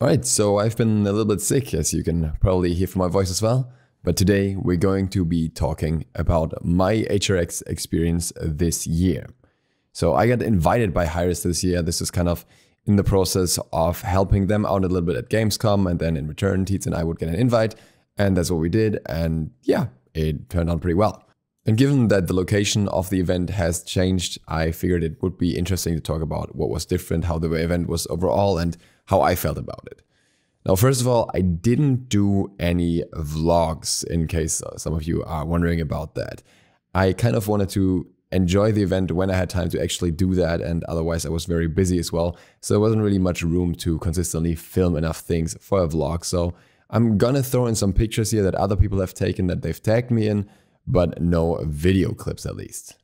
Alright, so I've been a little bit sick, as you can probably hear from my voice as well. But today we're going to be talking about my HRX experience this year. So I got invited by HRX this year. This is kind of in the process of helping them out a little bit at Gamescom, and then in return, Tietz and I would get an invite, and that's what we did. And yeah, it turned out pretty well. And given that the location of the event has changed, I figured it would be interesting to talk about what was different, how the event was overall, and how I felt about it. Now, first of all, I didn't do any vlogs, in case some of you are wondering about that. I kind of wanted to enjoy the event when I had time to actually do that, and otherwise I was very busy as well, so there wasn't really much room to consistently film enough things for a vlog. So I'm gonna throw in some pictures here that other people have taken that they've tagged me in, but no video clips at least.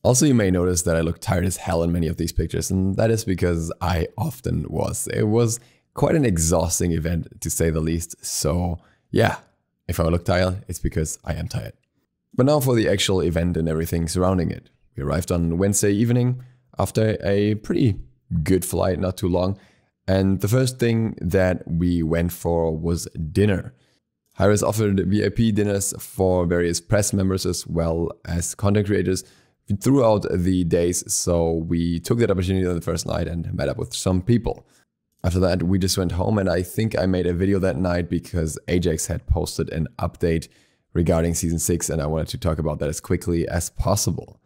Also, you may notice that I look tired as hell in many of these pictures, and that is because I often was. It was quite an exhausting event, to say the least. So yeah, if I look tired, it's because I am tired. But now for the actual event and everything surrounding it. We arrived on Wednesday evening after a pretty good flight, not too long. And the first thing that we went for was dinner. HRX offered VIP dinners for various press members as well as content creators throughout the days, so we took that opportunity on the first night and met up with some people. After that, we just went home, and I think I made a video that night because Ajax had posted an update regarding Season 6, and I wanted to talk about that as quickly as possible.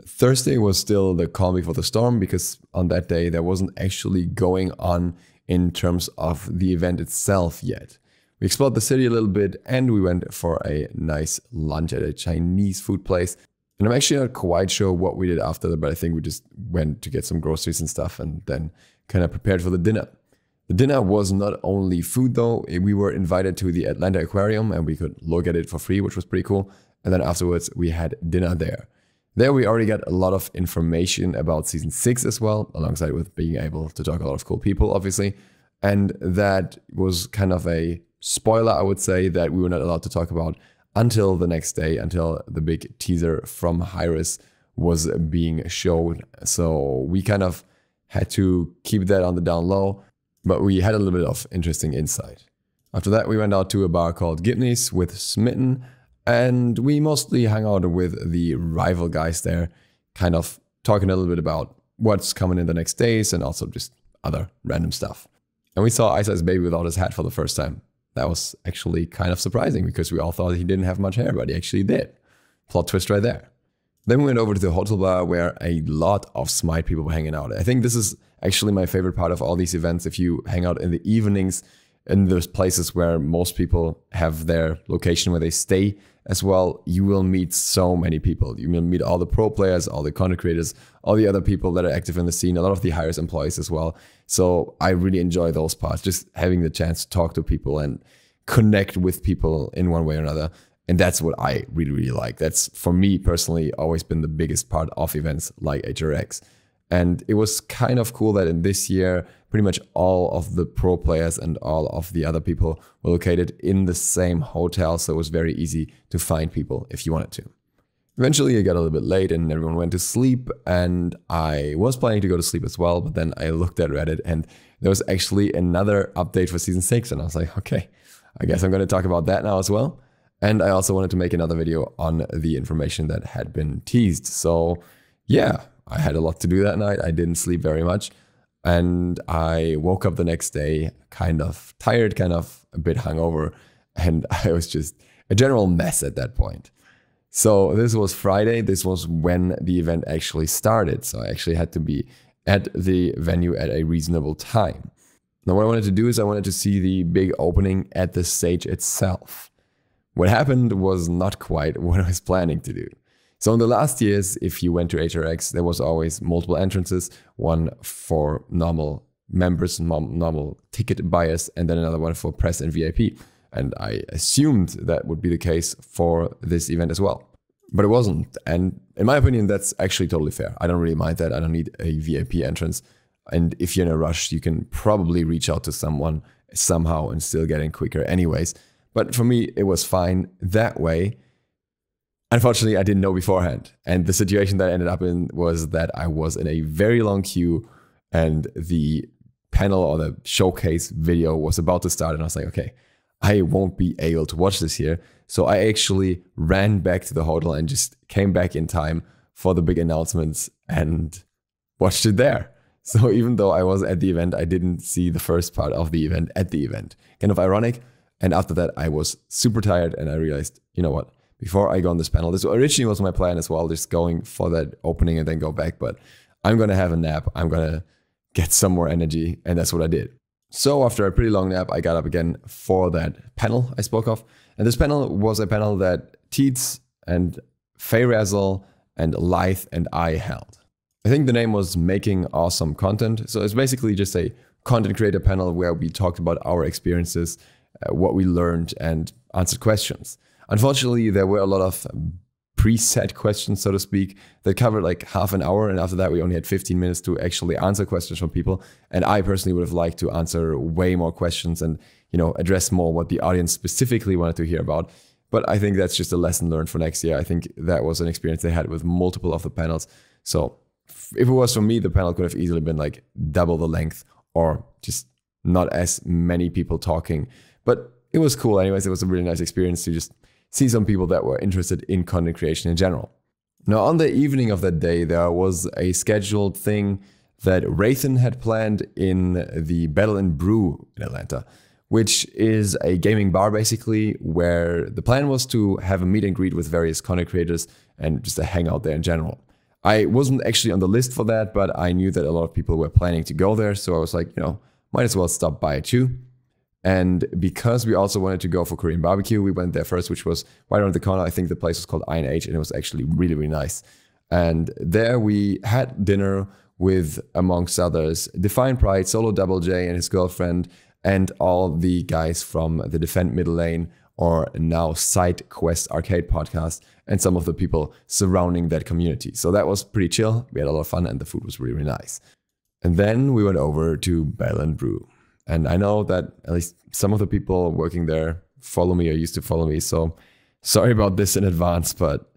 Thursday was still the calm before the storm, because on that day there wasn't actually going on in terms of the event itself yet. We explored the city a little bit, and we went for a nice lunch at a Chinese food place. And I'm actually not quite sure what we did after that, but I think we just went to get some groceries and stuff and then kind of prepared for the dinner. The dinner was not only food though. We were invited to the Atlanta Aquarium and we could look at it for free, which was pretty cool. And then afterwards we had dinner there. There we already got a lot of information about Season 6 as well, alongside with being able to talk to a lot of cool people, obviously. And that was kind of a spoiler, I would say, that we were not allowed to talk about until the next day, until the big teaser from HRX was being shown. So we kind of had to keep that on the down low, but we had a little bit of interesting insight. After that, we went out to a bar called Gibney's with Smitten, and we mostly hung out with the rival guys there, kind of talking a little bit about what's coming in the next days and also just other random stuff. And we saw Ice Ice Baby without his hat for the first time. That was actually kind of surprising because we all thought he didn't have much hair, but he actually did. Plot twist right there. Then we went over to the hotel bar where a lot of SMITE people were hanging out. I think this is actually my favorite part of all these events. If you hang out in the evenings in those places where most people have their location where they stay as well, you will meet so many people. You will meet all the pro players, all the content creators, all the other people that are active in the scene, a lot of the HRX employees as well. So I really enjoy those parts, just having the chance to talk to people and connect with people in one way or another. And that's what I really, really like. That's, for me personally, always been the biggest part of events like HRX. And it was kind of cool that in this year, pretty much all of the pro players and all of the other people were located in the same hotel. So it was very easy to find people if you wanted to. Eventually, it got a little bit late and everyone went to sleep. And I was planning to go to sleep as well. But then I looked at Reddit and there was actually another update for Season 6. And I was like, okay, I guess I'm going to talk about that now as well. And I also wanted to make another video on the information that had been teased. So yeah, I had a lot to do that night. I didn't sleep very much. And I woke up the next day kind of tired, kind of a bit hungover. And I was just a general mess at that point. So this was Friday. This was when the event actually started. So I actually had to be at the venue at a reasonable time. Now what I wanted to do is I wanted to see the big opening at the stage itself. What happened was not quite what I was planning to do. So in the last years, if you went to HRX, there was always multiple entrances, one for normal members, normal ticket buyers, and then another one for press and VIP. And I assumed that would be the case for this event as well. But it wasn't. And in my opinion, that's actually totally fair. I don't really mind that. I don't need a VIP entrance. And if you're in a rush, you can probably reach out to someone somehow and still get in quicker anyways. But for me, it was fine that way. Unfortunately, I didn't know beforehand. And the situation that I ended up in was that I was in a very long queue and the panel or the showcase video was about to start, and I was like, okay, I won't be able to watch this here. So I actually ran back to the hotel and just came back in time for the big announcements and watched it there. So even though I was at the event, I didn't see the first part of the event at the event. Kind of ironic. And after that, I was super tired and I realized, you know what, before I go on this panel, this originally was my plan as well, just going for that opening and then go back. But I'm going to have a nap. I'm going to get some more energy. And that's what I did. So after a pretty long nap, I got up again for that panel I spoke of. And this panel was a panel that Teets and Feyrazzle and Lithe and I held. I think the name was Making Awesome Content. So it's basically just a content creator panel where we talked about our experiences, what we learned, and answered questions. Unfortunately, there were a lot of preset questions, so to speak, that covered like half an hour. And after that, we only had 15 minutes to actually answer questions from people. And I personally would have liked to answer way more questions and, you know, address more what the audience specifically wanted to hear about. But I think that's just a lesson learned for next year. I think that was an experience they had with multiple of the panels. So if it was for me, the panel could have easily been like double the length or just not as many people talking. But it was cool anyways. It was a really nice experience to just see some people that were interested in content creation in general. Now, on the evening of that day, there was a scheduled thing that Raythan had planned in the Battle and Brew in Atlanta, which is a gaming bar basically, where the plan was to have a meet and greet with various content creators and just a hangout there in general. I wasn't actually on the list for that, but I knew that a lot of people were planning to go there. So I was like, you know, might as well stop by too. And because we also wanted to go for Korean barbecue, we went there first, which was right around the corner. I think the place was called Iron Age, and it was actually really, really nice. And there we had dinner with, amongst others, Define Pride, Solo Double J and his girlfriend, and all the guys from the Defend Middle Lane, or now Side Quest Arcade podcast, and some of the people surrounding that community. So that was pretty chill. We had a lot of fun, and the food was really, really nice. And then we went over to Battle and Brew. And I know that at least some of the people working there follow me or used to follow me. So sorry about this in advance, but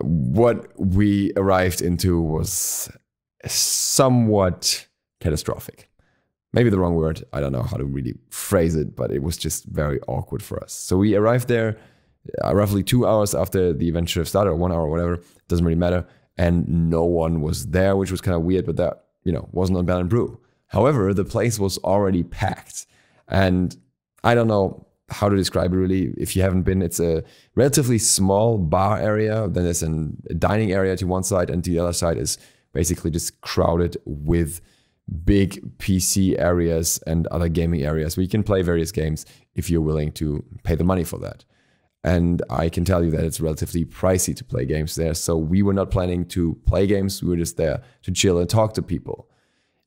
what we arrived into was somewhat catastrophic. Maybe the wrong word. I don't know how to really phrase it, but it was just very awkward for us. So we arrived there roughly 2 hours after the event should have started, or 1 hour, or whatever. Doesn't really matter. And no one was there, which was kind of weird, but that, you know, wasn't on Battle and Brew. However, the place was already packed, and I don't know how to describe it really. If you haven't been, it's a relatively small bar area. Then there's a dining area to one side, and the other side is basically just crowded with big PC areas and other gaming areas where you can play various games if you're willing to pay the money for that. And I can tell you that it's relatively pricey to play games there. So we were not planning to play games. We were just there to chill and talk to people.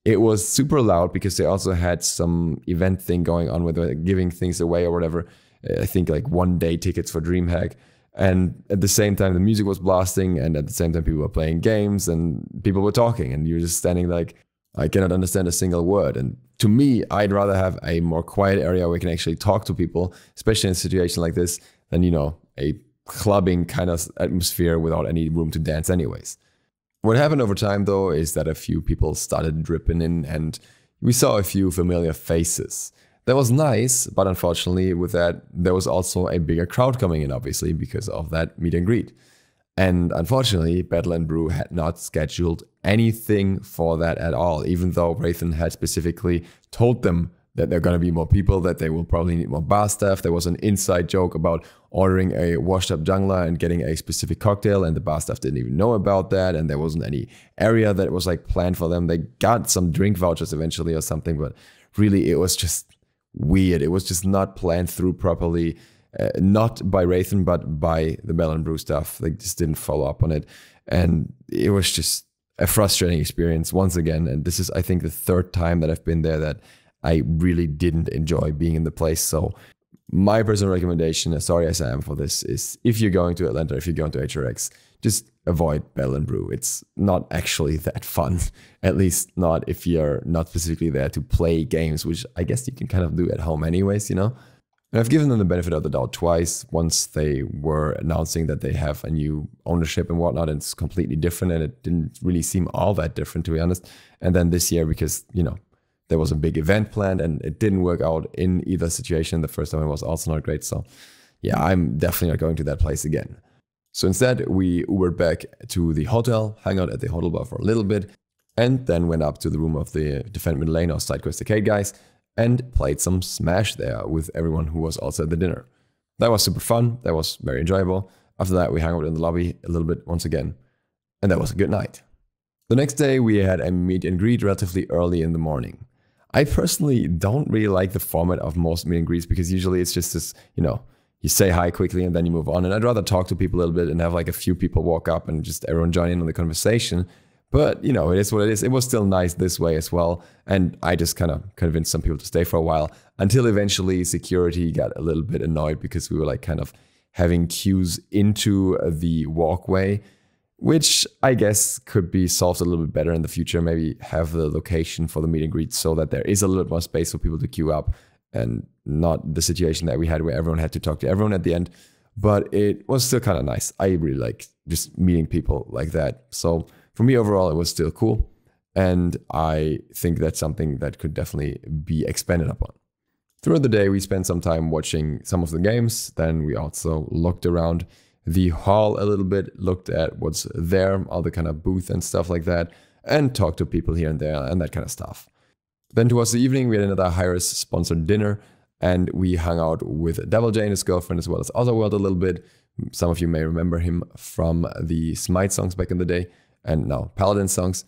It was super loud because they also had some event thing going on where they're giving things away or whatever. I think like 1-day tickets for Dreamhack. And at the same time, the music was blasting. And at the same time, people were playing games and people were talking. And you're just standing like, I cannot understand a single word. And to me, I'd rather have a more quiet area where we can actually talk to people, especially in a situation like this, than, you know, a clubbing kind of atmosphere without any room to dance anyways. What happened over time, though, is that a few people started dripping in and we saw a few familiar faces. That was nice, but unfortunately with that, there was also a bigger crowd coming in, obviously, because of that meet and greet. And unfortunately, Battle and Brew had not scheduled anything for that at all, even though Raythan had specifically told them that there are going to be more people, that they will probably need more bar staff. There was an inside joke about ordering a washed up jungler and getting a specific cocktail, and the bar staff didn't even know about that, and there wasn't any area that was like planned for them. They got some drink vouchers eventually or something, but really it was just weird. It was just not planned through properly, not by Raythan, but by the Battle and Brew staff. They just didn't follow up on it, and it was just a frustrating experience once again. And this is, I think, the third time that I've been there that I really didn't enjoy being in the place. So my personal recommendation, as sorry as I am for this, is if you're going to Atlanta, if you're going to HRX, just avoid Battle and Brew. It's not actually that fun, at least not if you're not specifically there to play games, which I guess you can kind of do at home anyways, you know? And I've given them the benefit of the doubt twice. Once they were announcing that they have a new ownership and whatnot, and it's completely different, and it didn't really seem all that different, to be honest. And then this year, because, you know, there was a big event planned and it didn't work out in either situation. The first time it was also not great. So yeah, I'm definitely not going to that place again. So instead, we Ubered back to the hotel, hung out at the hotel bar for a little bit, and then went up to the room of the Defend Middle Lane or SideQuest Arcade guys and played some Smash there with everyone who was also at the dinner. That was super fun. That was very enjoyable. After that, we hung out in the lobby a little bit once again, and that was a good night. The next day, we had a meet and greet relatively early in the morning. I personally don't really like the format of most meet and greets because usually it's just this, you say hi quickly and then you move on. And I'd rather talk to people a little bit and have like a few people walk up and just everyone join in on the conversation. But, it is what it is. It was still nice this way as well. And I just kind of convinced some people to stay for a while until eventually security got a little bit annoyed because we were like kind of having queues into the walkway, which I guess could be solved a little bit better in the future. Maybe have the location for the meet and greet so that there is a little bit more space for people to queue up and not the situation that we had where everyone had to talk to everyone at the end. But it was still kind of nice. I really like just meeting people like that. So for me overall, it was still cool. And I think that's something that could definitely be expanded upon. Throughout the day, we spent some time watching some of the games. Then we also looked around the hall a little bit, looked at what's there, all the kind of booth and stuff like that, and talked to people here and there and that kind of stuff. Then towards the evening, we had another HRX sponsored dinner, and we hung out with Devil J and his girlfriend as well as Otherworld a little bit. Some of you may remember him from the SMITE songs back in the day, and now Paladin songs.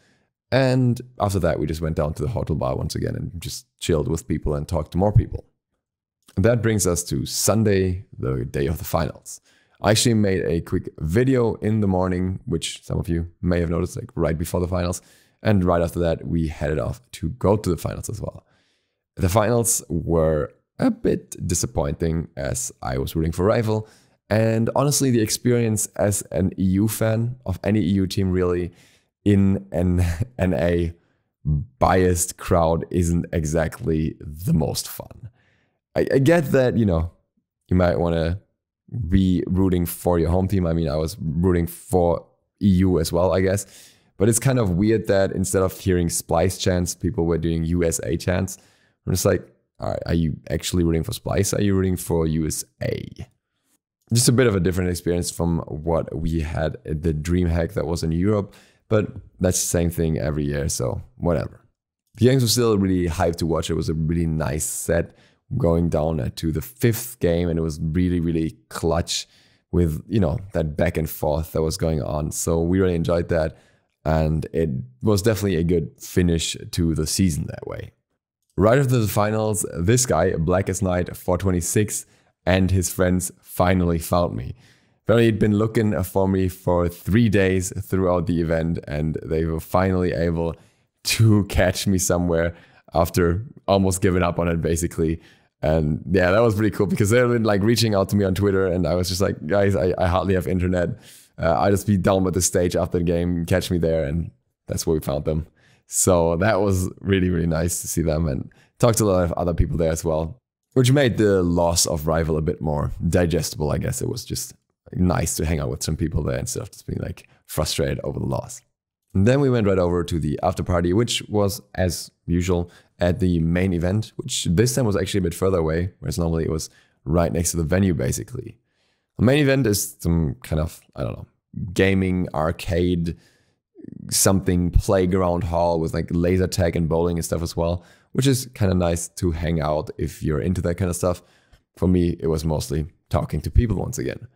And after that, we just went down to the hotel bar once again and just chilled with people and talked to more people. And that brings us to Sunday, the day of the finals. I actually made a quick video in the morning, which some of you may have noticed, like right before the finals. And right after that, we headed off to go to the finals as well. The finals were a bit disappointing as I was rooting for Rival. And honestly, the experience as an EU fan of any EU team really in an NA biased crowd isn't exactly the most fun. I get that, you might want to be rooting for your home team. I mean, I was rooting for EU as well, I guess. But it's kind of weird that instead of hearing Splice chants, people were doing USA chants. I'm just like, all right, are you actually rooting for Splice? Are you rooting for USA? Just a bit of a different experience from what we had at the Dreamhack that was in Europe. But that's the same thing every year, so whatever. The games were still really hyped to watch. It was a really nice set going down to the 5th game, and it was really, really clutch with, that back and forth that was going on. So we really enjoyed that, and it was definitely a good finish to the season that way. Right after the finals, this guy, Black as Night 426, and his friends finally found me. Apparently he'd been looking for me for 3 days throughout the event, and they were finally able to catch me somewhere after almost giving up on it, basically. And yeah, that was pretty cool because they've been like reaching out to me on Twitter, and I was just like, guys, I hardly have internet. I'll just be down at the stage after the game, catch me there, and that's where we found them. So that was really, really nice to see them and talk to a lot of other people there as well, which made the loss of Rival a bit more digestible, I guess. It was just nice to hang out with some people there instead of just being like frustrated over the loss. And then we went right over to the after party, which was as usual at the main event, which this time was actually a bit further away, whereas normally it was right next to the venue, basically. The main event is some kind of, I don't know, gaming, arcade, something playground hall with like laser tag and bowling and stuff as well, which is kind of nice to hang out if you're into that kind of stuff. For me, it was mostly talking to people once again.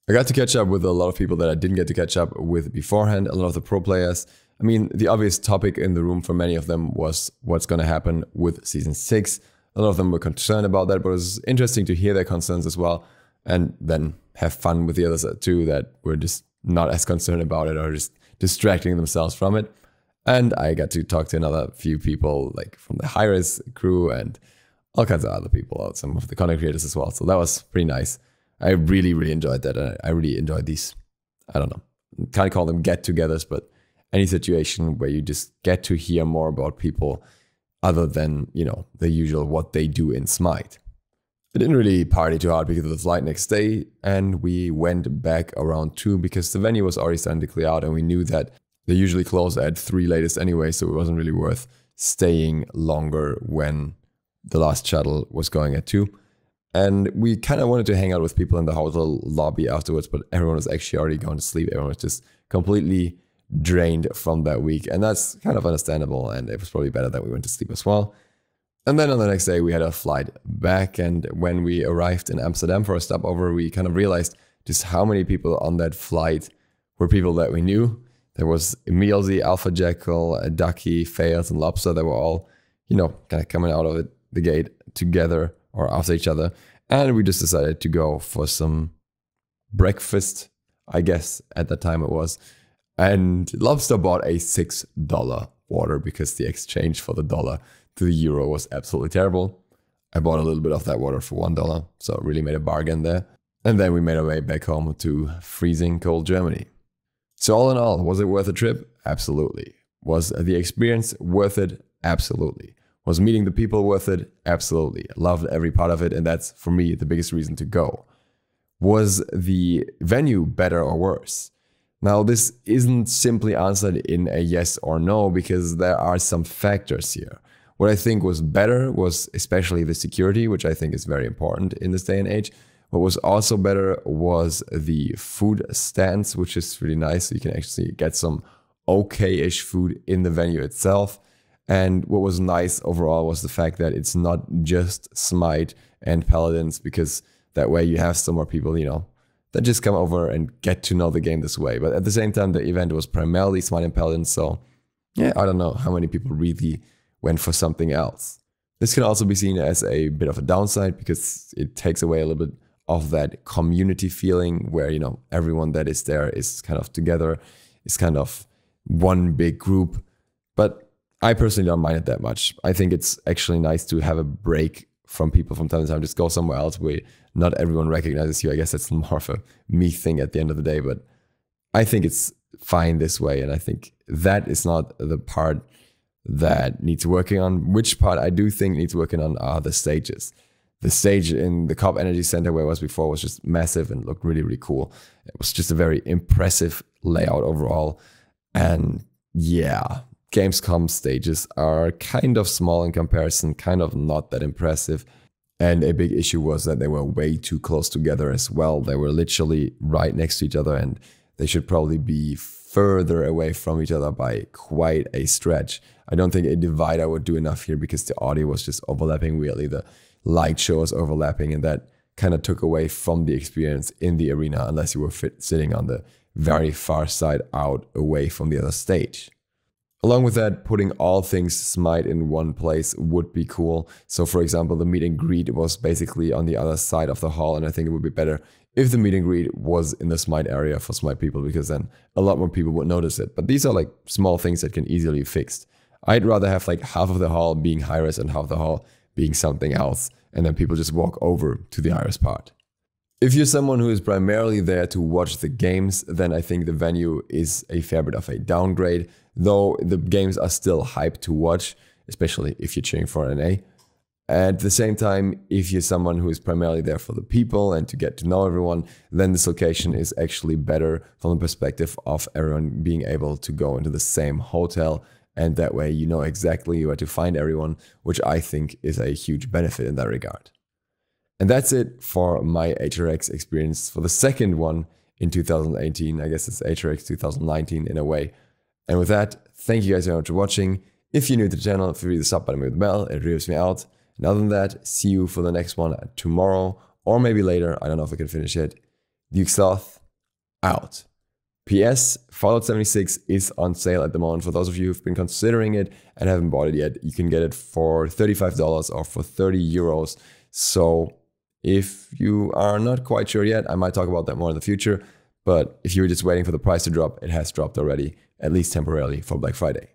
I got to catch up with a lot of people that I didn't get to catch up with beforehand, a lot of the pro players. I mean, the obvious topic in the room for many of them was what's going to happen with Season 6. A lot of them were concerned about that, but it was interesting to hear their concerns as well, and then have fun with the others too that were just not as concerned about it or just distracting themselves from it. And I got to talk to another few people like from the HRX crew and all kinds of other people, some of the content creators as well. So that was pretty nice. I really, really enjoyed that. I really enjoyed these, I don't know, can't call them get-togethers, but any situation where you just get to hear more about people other than, the usual what they do in SMITE. I didn't really party too hard because of the flight next day, and we went back around 2 because the venue was already starting to clear out, and we knew that they usually close at 3 latest anyway, so it wasn't really worth staying longer when the last shuttle was going at 2. And we kind of wanted to hang out with people in the hotel lobby afterwards, but everyone was actually already going to sleep. Everyone was just completely drained from that week. And that's kind of understandable. And it was probably better that we went to sleep as well. And then on the next day, we had a flight back. And when we arrived in Amsterdam for a stopover, we kind of realized just how many people on that flight were people that we knew. There was Emilzy, Alpha Jackal, Ducky, Fails, and Lobster that were all, you know, kind of coming out of the gate together or after each other. And we just decided to go for some breakfast, I guess at that time it was. And Lobster bought a $6 water because the exchange for the dollar to the euro was absolutely terrible. I bought a little bit of that water for $1, so it really made a bargain there. And then we made our way back home to freezing cold Germany. So all in all, was it worth a trip? Absolutely. Was the experience worth it? Absolutely. Was meeting the people worth it? Absolutely. Loved every part of it, and that's, for me, the biggest reason to go. Was the venue better or worse? Now, this isn't simply answered in a yes or no, because there are some factors here. What I think was better was especially the security, which I think is very important in this day and age. What was also better was the food stands, which is really nice. So you can actually get some okay-ish food in the venue itself. And what was nice overall was the fact that it's not just SMITE and Paladins, because that way you have some more people, you know, that just come over and get to know the game this way. But at the same time, the event was primarily SMITE and Paladins. So yeah, I don't know how many people really went for something else. This can also be seen as a bit of a downside because it takes away a little bit of that community feeling where, you know, everyone that is there is kind of together, is kind of one big group. But I personally don't mind it that much. I think it's actually nice to have a break from people from time to time. Just go somewhere else where not everyone recognizes you. I guess that's more of a me thing at the end of the day, but I think it's fine this way. And I think that is not the part that needs working on. Which part I do think needs working on are the stages. The stage in the COP Energy Center where it was before was just massive and looked really, really cool. It was just a very impressive layout overall. And yeah, Gamescom stages are kind of small in comparison, kind of not that impressive. And a big issue was that they were way too close together as well. They were literally right next to each other, and they should probably be further away from each other by quite a stretch. I don't think a divider would do enough here because the audio was just overlapping weirdly. The light show was overlapping, and that kind of took away from the experience in the arena unless you were sitting on the very far side out away from the other stage. Along with that, putting all things SMITE in one place would be cool. So for example, the meet and greet was basically on the other side of the hall, and I think it would be better if the meet and greet was in the SMITE area for SMITE people, because then a lot more people would notice it. But these are like small things that can easily be fixed. I'd rather have like half of the hall being high-res and half of the hall being something else, and then people just walk over to the high-res part. If you're someone who is primarily there to watch the games, then I think the venue is a fair bit of a downgrade, though the games are still hyped to watch, especially if you're cheering for NA. At the same time, if you're someone who is primarily there for the people and to get to know everyone, then this location is actually better from the perspective of everyone being able to go into the same hotel, and that way you know exactly where to find everyone, which I think is a huge benefit in that regard. And that's it for my HRX experience for the second one in 2018. I guess it's HRX 2019 in a way. And with that, thank you guys very much for watching. If you're new to the channel, feel free to sub button with the bell. It really helps me out. And other than that, see you for the next one tomorrow or maybe later. I don't know if I can finish it. DukeSloth out. PS, Fallout 76 is on sale at the moment. For those of you who've been considering it and haven't bought it yet, you can get it for $35 or for 30 euros. So if you are not quite sure yet, I might talk about that more in the future. But if you were just waiting for the price to drop, it has dropped already, at least temporarily for Black Friday.